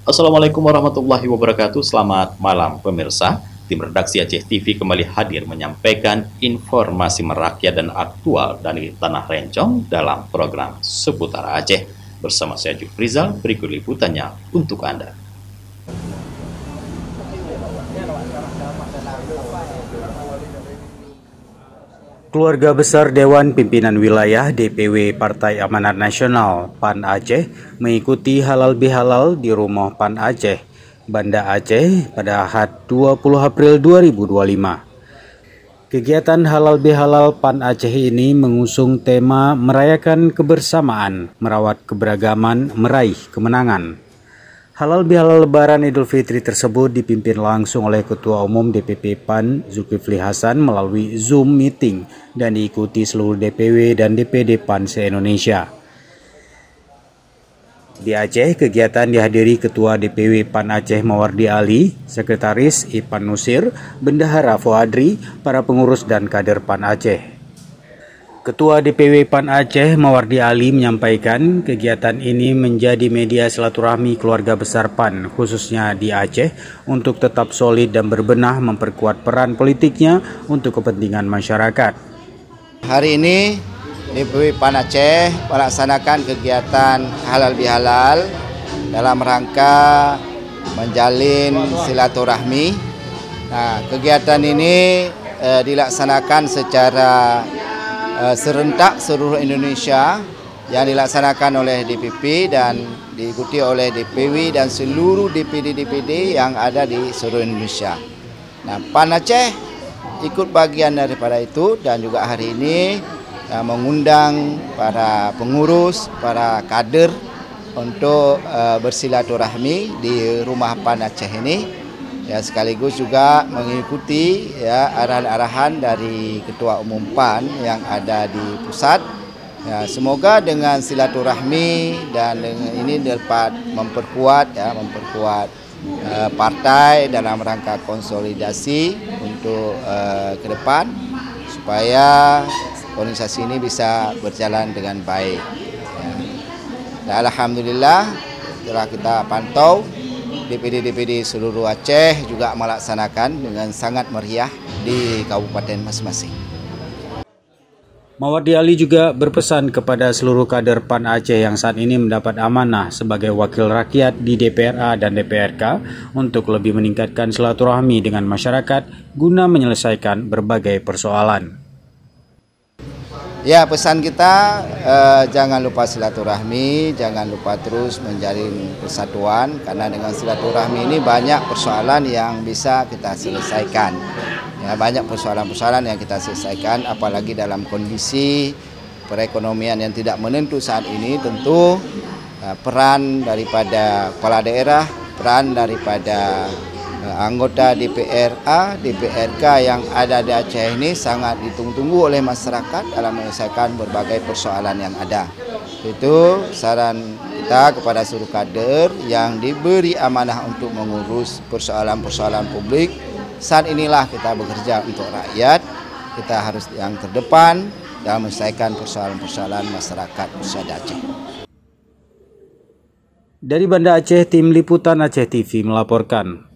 Assalamualaikum warahmatullahi wabarakatuh. Selamat malam pemirsa. Tim redaksi Aceh TV kembali hadir menyampaikan informasi merakyat dan aktual dari Tanah Rencong dalam program Seputar Aceh. Bersama saya Jufrizal, berikut liputannya untuk Anda. Keluarga besar Dewan Pimpinan Wilayah DPW Partai Amanat Nasional PAN Aceh mengikuti halal bihalal di rumah PAN Aceh, Banda Aceh pada Ahad 20 April 2025. Kegiatan halal bihalal PAN Aceh ini mengusung tema merayakan kebersamaan, merawat keberagaman, meraih kemenangan. Halal bihalal Lebaran Idul Fitri tersebut dipimpin langsung oleh Ketua Umum DPP PAN Zulkifli Hasan melalui Zoom meeting dan diikuti seluruh DPW dan DPD PAN se-Indonesia. Di Aceh, kegiatan dihadiri Ketua DPW PAN Aceh Mawardi Ali, Sekretaris Ipan Nusir, Bendahara Fuadri, para pengurus dan kader PAN Aceh. Ketua DPW PAN Aceh Mawardi Ali menyampaikan kegiatan ini menjadi media silaturahmi keluarga besar PAN khususnya di Aceh untuk tetap solid dan berbenah memperkuat peran politiknya untuk kepentingan masyarakat. Hari ini DPW PAN Aceh melaksanakan kegiatan halal bihalal dalam rangka menjalin silaturahmi. Nah, kegiatan ini dilaksanakan secara serentak seluruh Indonesia yang dilaksanakan oleh DPP dan diikuti oleh DPW dan seluruh DPD-DPD yang ada di seluruh Indonesia. Nah, PAN Aceh ikut bagian daripada itu dan juga hari ini mengundang para pengurus, para kader untuk bersilaturahmi di rumah PAN Aceh ini. Ya, sekaligus juga mengikuti ya arahan-arahan dari Ketua Umum PAN yang ada di pusat. Ya, semoga dengan silaturahmi dan dengan ini dapat memperkuat partai dalam rangka konsolidasi untuk ke depan supaya organisasi ini bisa berjalan dengan baik. Ya. Dan alhamdulillah setelah kita pantau DPD-DPD seluruh Aceh juga melaksanakan dengan sangat meriah di kabupaten masing-masing. Mawardi Ali juga berpesan kepada seluruh kader PAN Aceh yang saat ini mendapat amanah sebagai wakil rakyat di DPRA dan DPRK untuk lebih meningkatkan silaturahmi dengan masyarakat guna menyelesaikan berbagai persoalan. Ya, pesan kita jangan lupa silaturahmi, jangan lupa terus menjalin persatuan karena dengan silaturahmi ini banyak persoalan yang bisa kita selesaikan. Ya, banyak persoalan-persoalan yang kita selesaikan apalagi dalam kondisi perekonomian yang tidak menentu saat ini. Tentu peran daripada kepala daerah, peran daripada anggota DPRA, DPRK yang ada di Aceh ini sangat ditunggu-tunggu oleh masyarakat dalam menyelesaikan berbagai persoalan yang ada. Itu saran kita kepada seluruh kader yang diberi amanah untuk mengurus persoalan-persoalan publik. Saat inilah kita bekerja untuk rakyat, kita harus yang terdepan dalam menyelesaikan persoalan-persoalan masyarakat usaha Aceh. Dari Banda Aceh, tim liputan Aceh TV melaporkan.